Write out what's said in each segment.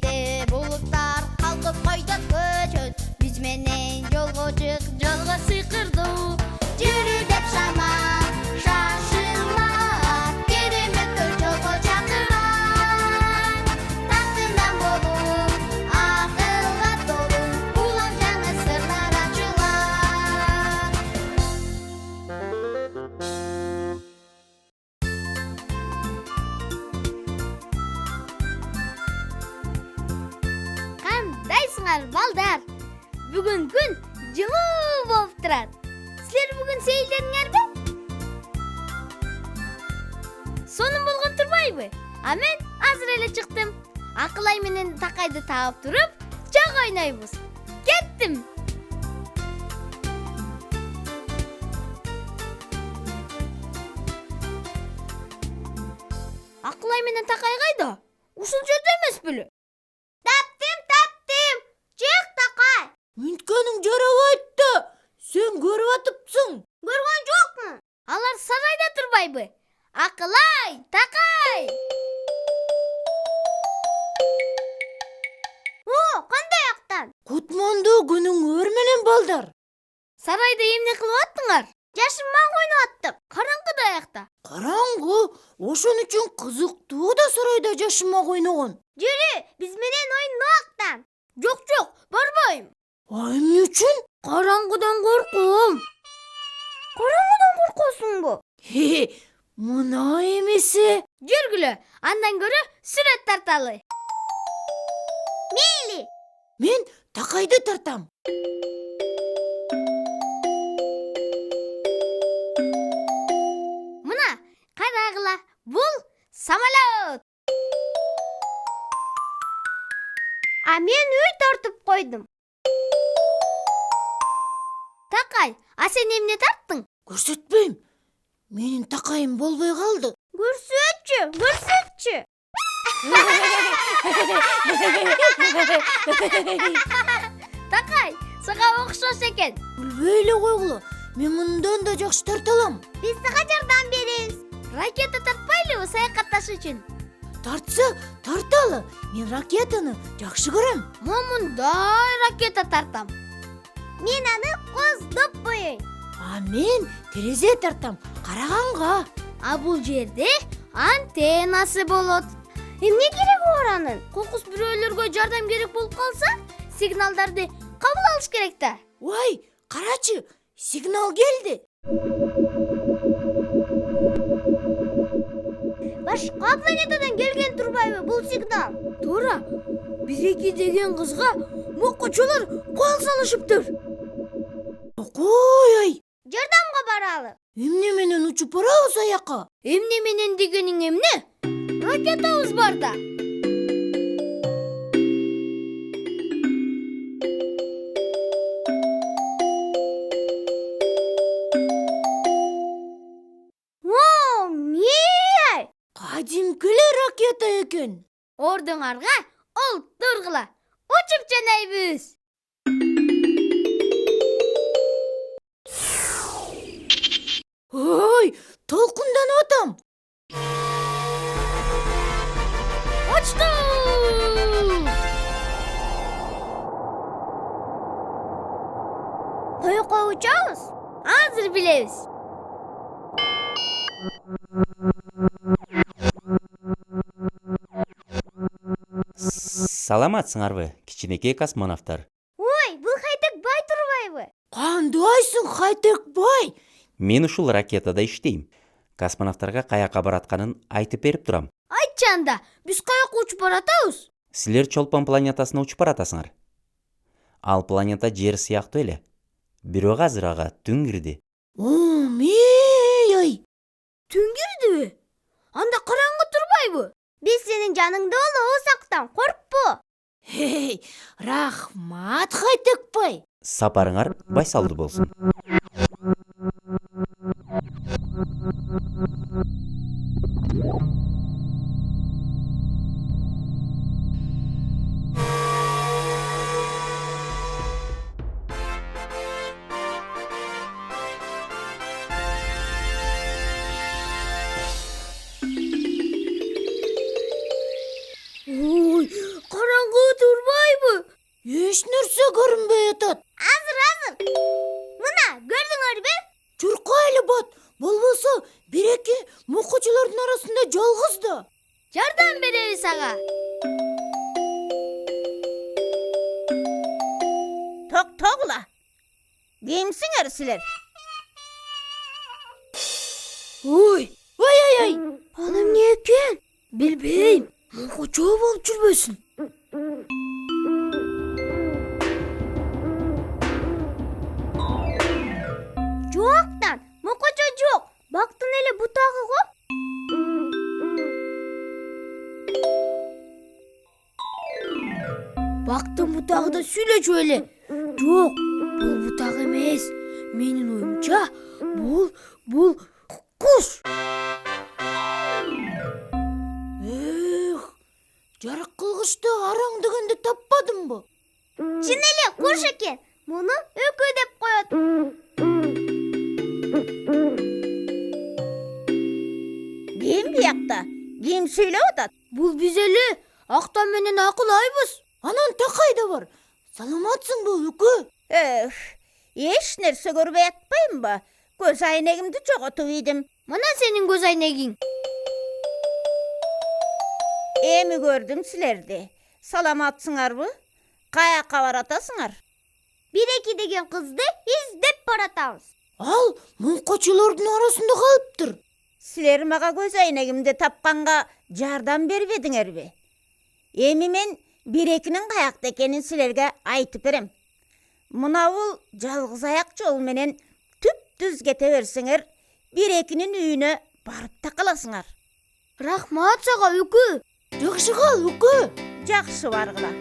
Кечте булуттар калкып койдот көчөт. Биз менен жолго чык, жолго сыйкырдуу. Жүрү деп шама, шашылма. Кереметтер жолго чакырат. Тактынан болуп, акылга толуу. Улам жаңы сырлар ачылат. Кандайсыңар, балдар? Бүгүн күн жылуу болуп турат. Силер бүгүн сейилдениңерби? Сонун болгон турбайбы? А мен азыр эле чыктым. Акылай менен Такайды таап туруп, чак ойнойбуз. Кеттим. Акылай менен Такай кайда? Ушул жерде эмес беле? Таптым. Чык, Такай. Мүнткөнүң жарабайт. Сен көрүп атыпсың. Көргөн жокмун. Алар сарайда турбайбы? Акылай, Такай. Кандай актан? Кутмандуу күнүң өр менен балдар. Сарайда эмне кылып аттыңар? Жашынмак ойноп аттык. Караңгыда аякта. Караңгы, ошон үчүн кызыктуу да сарайда жашынмак ойногон. Жүрү, биз менен ойноктан. Жок, барбайм. Эмне үчүн? Караңгыдан корком. Караңгыдан коркосуңбу? Мына эмесе. Жүргүлө, андан көрө сүрөт тарталы. Мейли. Мен Такайды тартам. Мына, карагыла, бул самолет. А мен үй тартып койдум. Такай, а сен эмне тарттың? Көрсөтпөйм. Менин Такайым болбой калды. Көрсөтчү. Такай, сага окшош экен. Билбей эле койгула. Мен мындан да жакшы тарта алам. Биз сага жардам беребиз. Ракета тартпайлыбы саякатташ үчүн? Тартса, тарталы. Мен ракетаны жакшы көрөм. Мындай ракета тартам. Мен аны коздоп коеюн. А мен терезе тартам, караганга. А бул жерде антеннасы болот. Эмне кереги бар анын? Кокус бирөөлөргө жардам керек болуп калса, сигналдарды кабыл алыш керек да. Ой, карачы, сигнал келди. Башка планетадан келген турбайбы бул сигнал? Туура. Биреки деген кызга моккочолор кол салышыптыр. Кой, Жардамга баралы. эмне менен учуп барабыз аяка? Эмне менен дегениң эмне? Ракетабыз бар да. Мей! Кадимки эле ракета экен. Ордуңарга олтургула. Учуп жанайбыз. Ой, толкунданып атам. Учту! Коюкка учабыз? Азыр билебиз. Саламатсыңарбы, кичинекей космонавттар? Ой, бул Хайтек бай турбайбы? Кандайсың, Хайтек бай? Мен ушул ракетада иштейм. Космонавттарга каяка баратканын айтып берип турам. Айтчы анда, биз каяка учуп баратабыз? Силер Чолпон планетасына учуп баратасыңар. Ал планета Жер сыяктуу эле. Бирок азыр ага түн кирди. Ой. Түн кирдиби? Анда караңгы турбайбы? Биз сенин жаныңда болобуз, коркпо. Рахмат, Хайтек бай. Сапарыңар байсалдуу болсун. Ой, караңгы эч нерсе көрүнбөй атат. Азыр. Мына, көрдүңөрбү? Чуркайлы бат. Болбосо бир-эки мукучулардын арасында жалгыз да. Жардам беребиз ага. Токтогула. Кимсиңер силер? Ой, ай. Аны эмне экен? Билбейм. Мукучу болуп жүрбөсүн. Жоктан, мукучу жок. Бактын эле бутагы го. Бактын бутагы да сүйлөчү эле. Жок, бул бутак эмес. Менин оюмча, бул куш. Эх, жарык кылгычты араң дегенде таппадымбы? Чын эле куш экен. Муну өкө деп коет. Ким биякта? Ким сүйлөп атат? Бул биз эле Актан менен Акылайбыз. Анан Такай да бар. Саламатсыңбы, өкө? Эч нерсе көрбөй атпаймынбы? Көз айнегимди жоготуп ийдим. Мына сенин көз айнегиң. Эми көрдүм силерди. Саламатсыңарбы? Каяка баратасыңар? Биреки деген кызды издеп баратабыз. Ал мукучулардын арасында калыптыр. Силер мага көз айнегимди тапканга жардам бербедиңерби? Эми мен бирекинин каякта экенин силерге айтып берем. Мына бул жалгыз аяк жол менен түп-түз кете берсеңер, бирекинин үйүнө барып та каласыңар. Рахмат сага, өкө. Жакшы кал, өкө. Жакшы баргыла.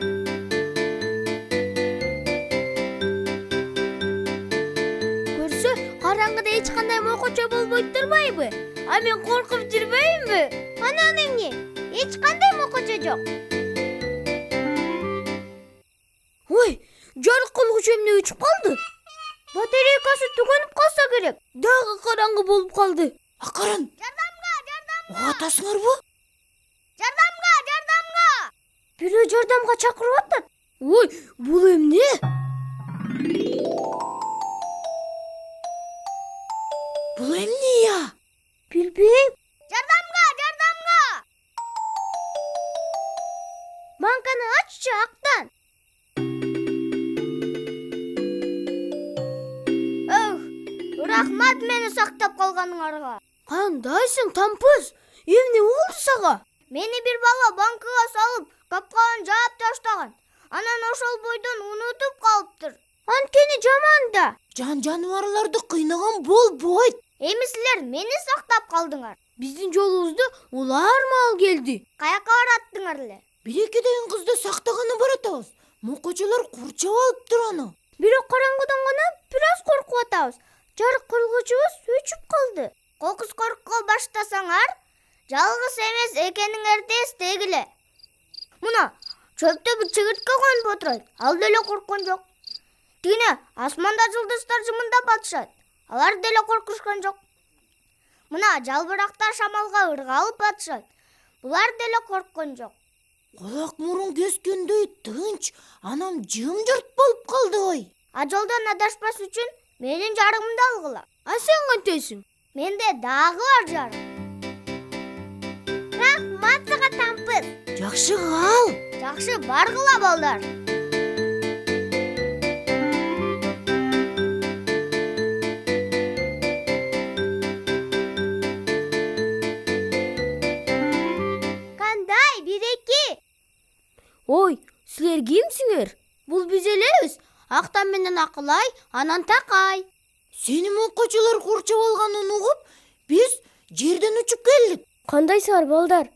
Көрсө, караңгыда эч кандай мокочо болбойт турбайбы? А мен коркуп жүрбөйүмбү? Анан эмне? Эч кандай мокочо жок. Ой, жарык кылгыч эмне өчүп калды? Батарейкасы түгөнүп калса керек. Дагы караңгы болуп калды. Акырын. Жардамга. Атасыңарбы? Жардамга. Бирөө жардамга чакырып атат. Ой, бул эмне? Бул эмне я? Билбейм. Жардамга. Банканы аччы, Актан. Рахмат мени сактап калганыңарга. Кандайсың, Тампыз? Эмне болду сага? Мени бир бала банкага салып, капканы жаап таштаган. Анан ошол бойдон унутуп калыптыр. Анткени жаман да. Жаныбарларды кыйнаган болбойт. Эми силер мени сактап калдыңар. Биздин жолубузду улар мал келди. Каяка бараттыңар эле? Биреки деген кызды сактаганы баратабыз. Мукучулар курчап алыптыр аны. Бирок караңгыдан гана бир аз коркуп атабыз. Жарык кылгычыбыз өчүп калды. Кокус коркуп баштасаңар, жалгыз эмес экениңерди эстегиле. Мына, чөптө бир чегиртке конуп отурат. Ал деле корккон жок. Тигине асманда жылдыздар жымындап атышат. Алар деле коркушкан жок. Мына жалбырактар шамалга ыргалып атышат. Булар деле корккон жок. Колак мурун кескендей тынч, анам жым-жырт болуп калды ой. А жолдон адашпас үчүн менин жарыгымды алгыла. А сен кантесиң? Менде дагы бар жарык. Рахмат сага, Тампыз. Жакшы кал. Жакшы баргыла, балдар. Кандай, биреки? Ой, силер кимсиңер? Бул биз элебиз. Актан менен Акылай, анан Такай. Сени мукучулар курчап алганын угуп, биз жерден учуп келдик. Кандайсыңар, балдар?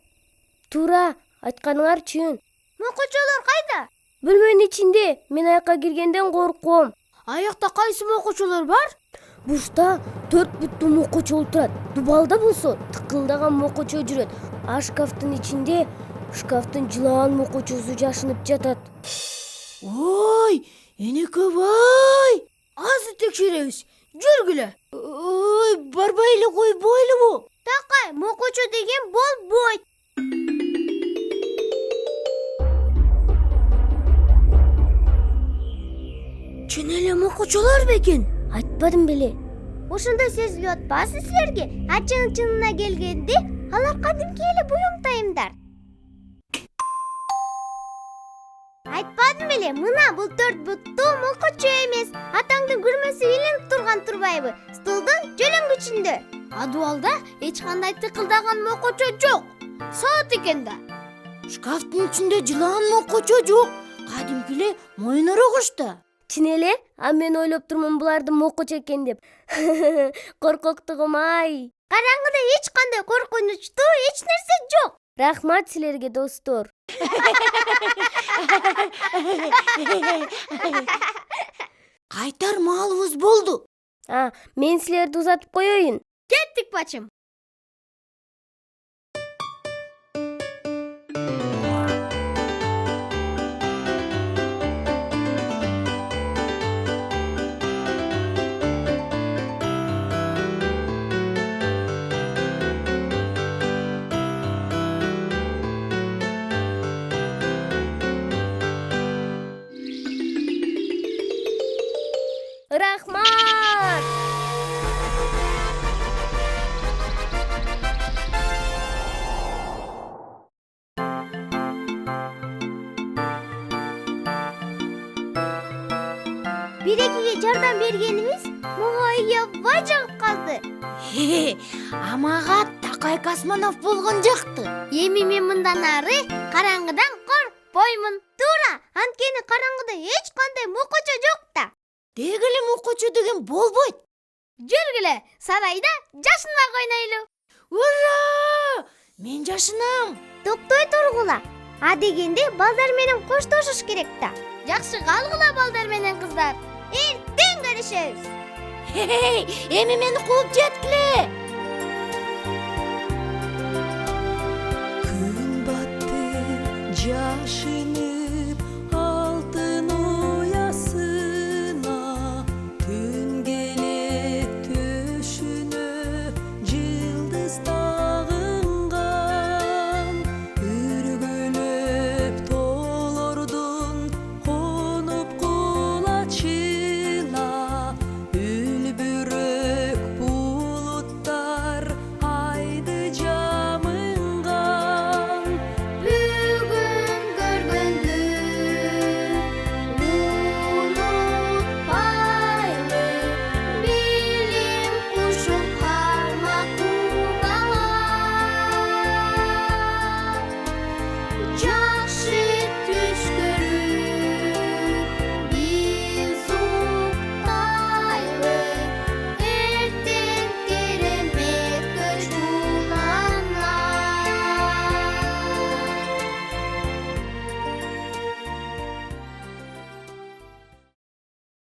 Туура, айтканыңар чын. Мукучулар кайда? Бөлмөнүн ичинде, мен аякка киргенден корком. Аякта кайсы мукучулар бар? Бушта 4 буттуу мокочо отурат. Дубалда болсо тыкылдаган мокочо жүрөт. А шкафтын ичинде шкафтын жылаан мокочосу жашынып жатат. Ой, энекебай. Азыр текшеребиз. Жүргүлө. Ой, барбай эле койбойлубу? Такай, мокочо деген болбойт. чын эле мокучулар бекен? Айтпадым беле. Ошондой сезилип атпайсыз силерге? Чынына келгенде алар кадимки эле буюмтайымдар. Айтпадым беле, мына бул 4 буттуу мокучу эмес. Атаңдын күрмөсү илинип турган турбайбы? Столдун жөлөңгүчүндө. Адубалда эч кандай тыкылдаган мокучу жок. Саат экен да. Шкафтын ичинде жылаан мокучу жок. Кадимки эле мойнорогуш да. Чын эле? А мен ойлоп турмун буларды мокучу экен деп. Коркоктугум ай. Караңгыда эч кандай коркунучтуу эч нерсе жок. Рахмат силерге, достор. Кайтар маалыбыз болду. Мен силерди узатып коеюн. Кеттик бачым. Рахмат! Бирекиге жардам бергенибиз мага аябай жагып калды. Амага Такай космонавт болгон жакты. Эми мен мындан ары караңгыдан коркпоймун. Туура, анткени караңгыда эч кандай мокучу жок да. Деги эле мокучу деген болбойт. Жүргүлө, сарайда жашынмак ойнойлу. Ура! Мен жашынам. Токтой тургула. А дегенде балдар менен коштошуш керек да. Жакшы калгыла балдар менен кыздар. Эртең көрүшөбүз. Эми мени кууп жеткиле. Күн батты жашын